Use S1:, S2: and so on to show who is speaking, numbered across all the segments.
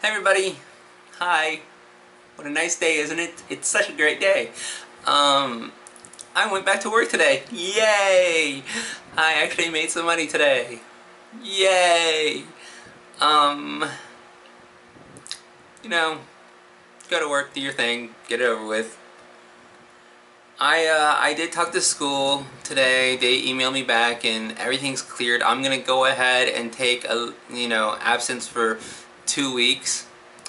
S1: Hi everybody. Hi. What a nice day, isn't it? It's such a great day. I went back to work today. Yay! I actually made some money today. Yay! Um, you know, go to work, do your thing, get it over with. I did talk to school today. They emailed me back and everything's cleared. I'm gonna go ahead and take a absence for 2 weeks.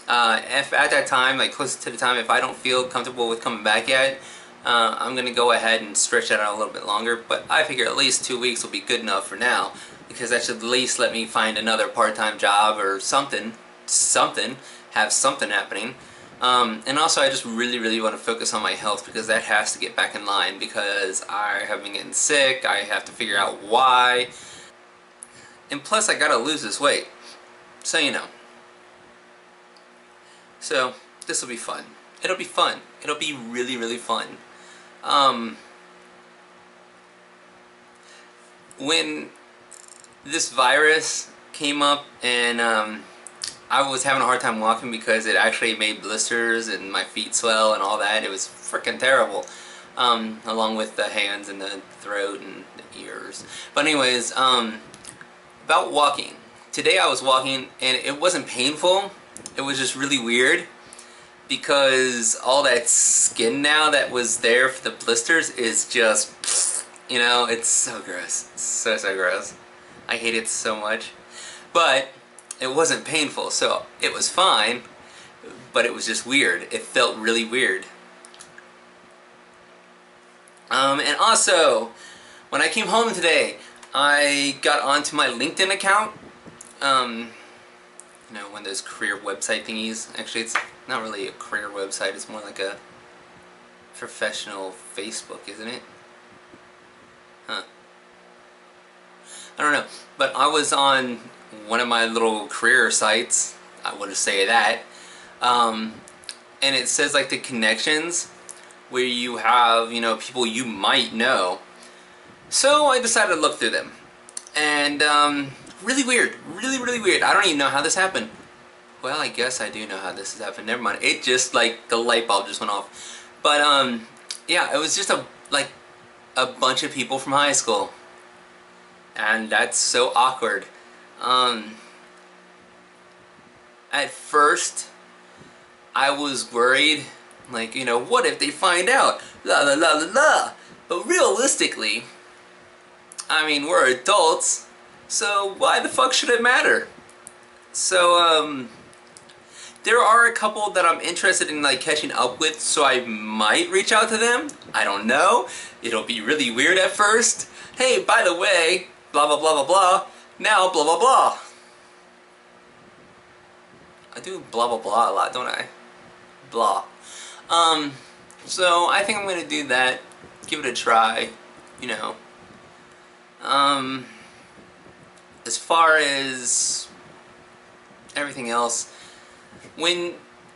S1: If at that time, like close to the time, if I don't feel comfortable with coming back yet, I'm gonna go ahead and stretch that out a little bit longer. But I figure at least 2 weeks will be good enough for now, because that should at least let me find another part-time job or something, have something happening. And also I just really want to focus on my health, because that has to get back in line, because I have been getting sick. I have to figure out why, and plus I gotta lose this weight, so you know. So this will be fun. It'll be fun. It'll be really fun. When this virus came up and I was having a hard time walking because it actually made blisters and my feet swell and all that. It was freaking terrible. Along with the hands and the throat and the ears. But anyways, about walking. Today I was walking and it wasn't painful. It was just really weird, because all that skin now that was there for the blisters is just, it's so gross. It's so gross. I hate it so much. But it wasn't painful, so it was fine, but it was just weird. It felt really weird. And also, when I came home today, I got onto my LinkedIn account. One of those career website thingies. Actually, it's not really a career website, it's more like a professional Facebook, isn't it? Huh. I don't know. But I was on one of my little career sites, I would say that, and it says like the connections, where you have, people you might know. So I decided to look through them. And, really weird. Really weird. I don't even know how this happened. Well, I guess I do know how this has happened. Never mind. It just, like, the light bulb just went off. But, yeah, it was just a bunch of people from high school. And that's so awkward. At first, I was worried, like, what if they find out? La la la la la. But realistically, I mean, we're adults, so why the fuck should it matter? So, there are a couple that I'm interested in, like, catching up with, so I might reach out to them. I don't know. It'll be really weird at first. Hey, by the way, blah blah blah blah blah. Now, blah blah blah. I do blah blah blah a lot, don't I? Blah. So I think I'm gonna do that. Give it a try. As far as everything else,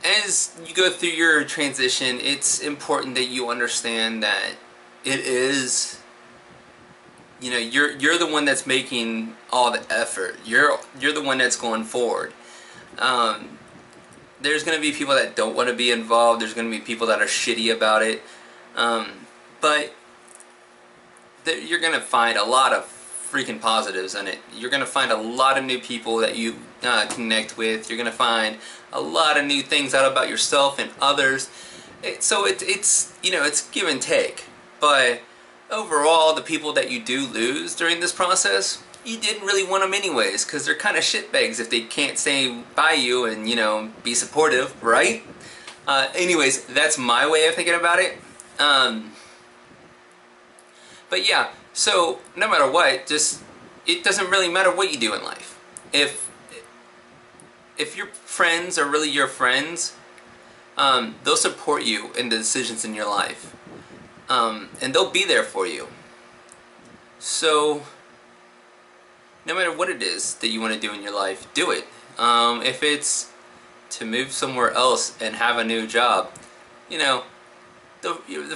S1: as you go through your transition, it's important that you understand that it is, you're the one that's making all the effort. You're the one that's going forward. There's going to be people that don't want to be involved. There's going to be people that are shitty about it. But you're going to find a lot of freaking positives in it. You're going to find a lot of new people that you connect with. You're going to find a lot of new things out about yourself and others. So it's give and take. But overall, the people that you do lose during this process, you didn't really want them anyways, because they're kind of shitbags if they can't stay by you and, be supportive, right? Anyways, that's my way of thinking about it. But yeah, so no matter what, it doesn't really matter what you do in life. If your friends are really your friends, they'll support you in the decisions in your life. And they'll be there for you. So, no matter what it is that you want to do in your life, do it. If it's to move somewhere else and have a new job, the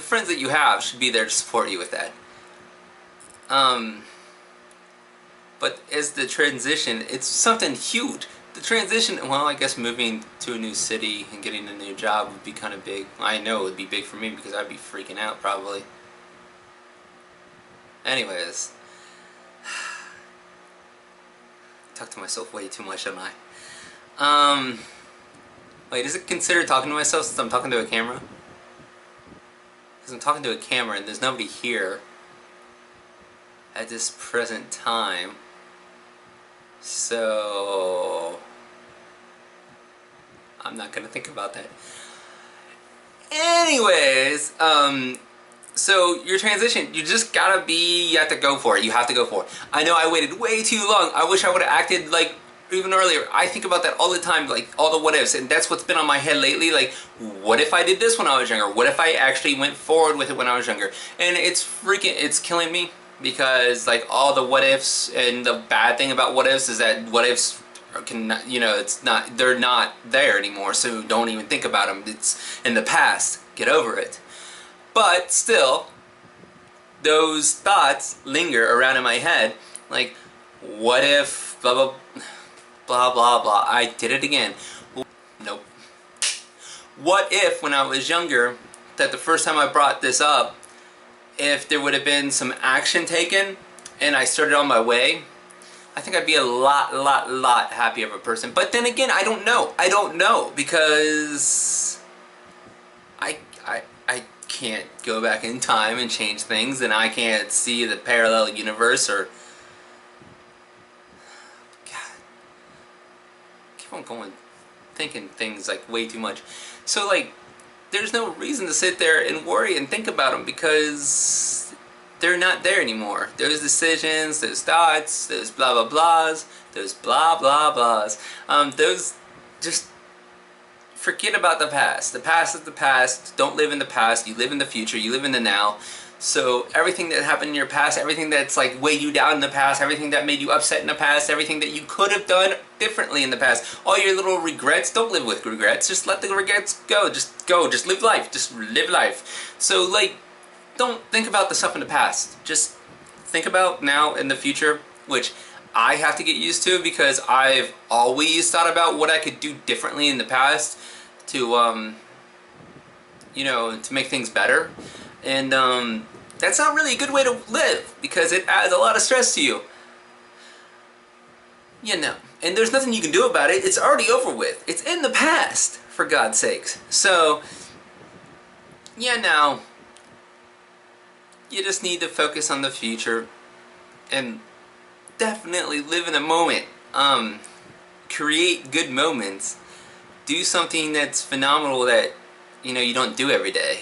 S1: friends that you have should be there to support you with that. But as the transition, it's something huge. the transition, well, I guess moving to a new city and getting a new job would be kind of big. I know it would be big for me because I'd be freaking out probably. Anyways, I talk to myself way too much, don't I? Wait, is it considered talking to myself since I'm talking to a camera? Because I'm talking to a camera and there's nobody here at this present time. So I'm not gonna think about that. Anyways, so your transition, you just gotta you have to go for it. You have to go for it. I know I waited way too long. I wish I would have acted like even earlier. I think about that all the time, like all the what ifs, and that's what's been on my head lately. Like, what if I did this when I was younger? What if I actually went forward with it when I was younger? And it's killing me because like all the what ifs, and the bad thing about what ifs is that what ifs can, you know, they're not there anymore. So don't even think about them. It's in the past. Get over it. But still, those thoughts linger around in my head. Like, what if blah blah blah blah blah. I did it again. Nope. What if when I was younger, that the first time I brought this up, if there would have been some action taken and I started on my way, I think I'd be a lot happier of a person. But then again, I don't know. I don't know because I can't go back in time and change things, and I can't see the parallel universe or God, going thinking things like way too much. So like there's no reason to sit there and worry and think about them because they're not there anymore. Those decisions, those thoughts, those blah blah blahs, those blah blah blahs, those just forget about the past. The past is the past. Don't live in the past. You live in the future. You live in the now. So everything that happened in your past, everything that's like weighed you down in the past, everything that made you upset in the past, everything that you could have done differently in the past, all your little regrets, don't live with regrets. Just let the regrets go. Just go. Just live life. Just live life. So like, don't think about the stuff in the past. Just think about now and the future, which I have to get used to because I've always thought about what I could do differently in the past to, you know, to make things better. And that's not really a good way to live because it adds a lot of stress to you. You know, and there's nothing you can do about it. It's already over with. It's in the past, for God's sakes. So, yeah, now, you just need to focus on the future and definitely live in the moment. Create good moments. Do something that's phenomenal that, you know, you don't do every day.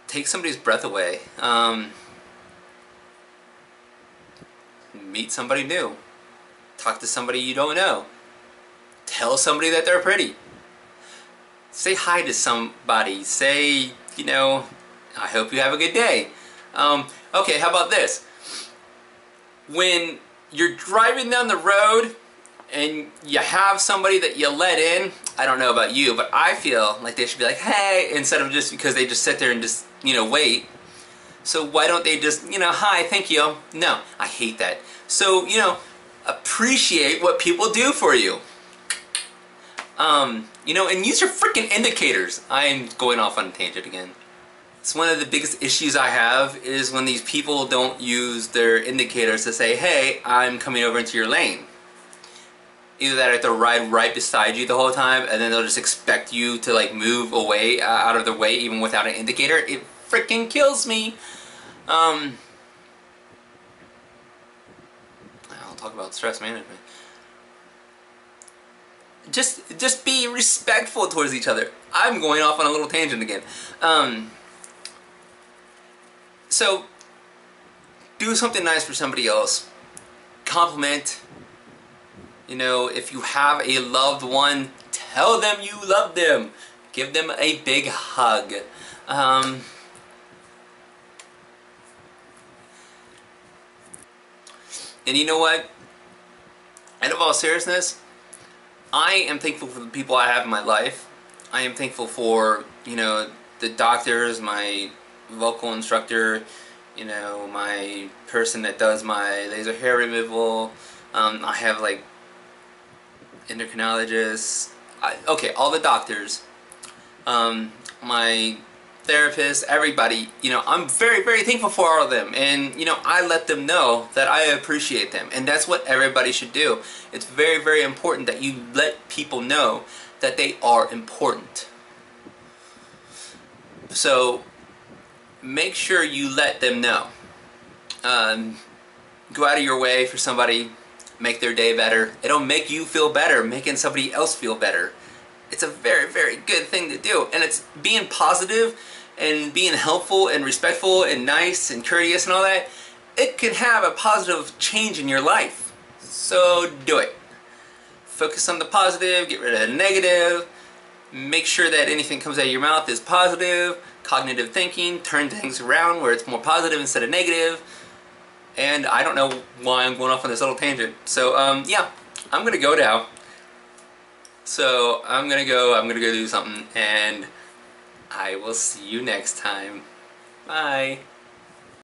S1: Take somebody's breath away. Meet somebody new. Talk to somebody you don't know. Tell somebody that they're pretty. Say hi to somebody. Say, you know, I hope you have a good day. Okay, how about this? When you're driving down the road and you have somebody that you let in, I don't know about you, but I feel like they should be like, hey, instead of just because they just sit there and just, you know, wait. So why don't they just, you know, hi, thank you. No, I hate that. So, you know, appreciate what people do for you. You know, and use your freaking indicators. I'm going off on a tangent again. It's one of the biggest issues I have is when these people don't use their indicators to say, hey, I'm coming over into your lane. Either that or they have to ride right beside you the whole time and then they'll just expect you to like move away out of their way even without an indicator. It freaking kills me. I'll talk about stress management. Just be respectful towards each other. I'm going off on a little tangent again. So, do something nice for somebody else. Compliment. You know, if you have a loved one, tell them you love them. Give them a big hug. And you know what? Out of all seriousness, I am thankful for the people I have in my life. I am thankful for, you know, the doctors, my vocal instructor, you know, my person that does my laser hair removal. I have like endocrinologists, okay, all the doctors, my therapist, everybody, you know, I'm very, very thankful for all of them. And, you know, I let them know that I appreciate them. And that's what everybody should do. It's very, very important that you let people know that they are important. So, make sure you let them know. Go out of your way for somebody, make their day better. It'll make you feel better, making somebody else feel better. It's a very, very good thing to do. And it's being positive and being helpful and respectful and nice and courteous and all that. It can have a positive change in your life. So do it. Focus on the positive, get rid of the negative. Make sure that anything comes out of your mouth is positive. Cognitive thinking, turn things around where it's more positive instead of negative. And I don't know why I'm going off on this little tangent. So, yeah, I'm going to go now. So, I'm going to go do something, and I will see you next time. Bye.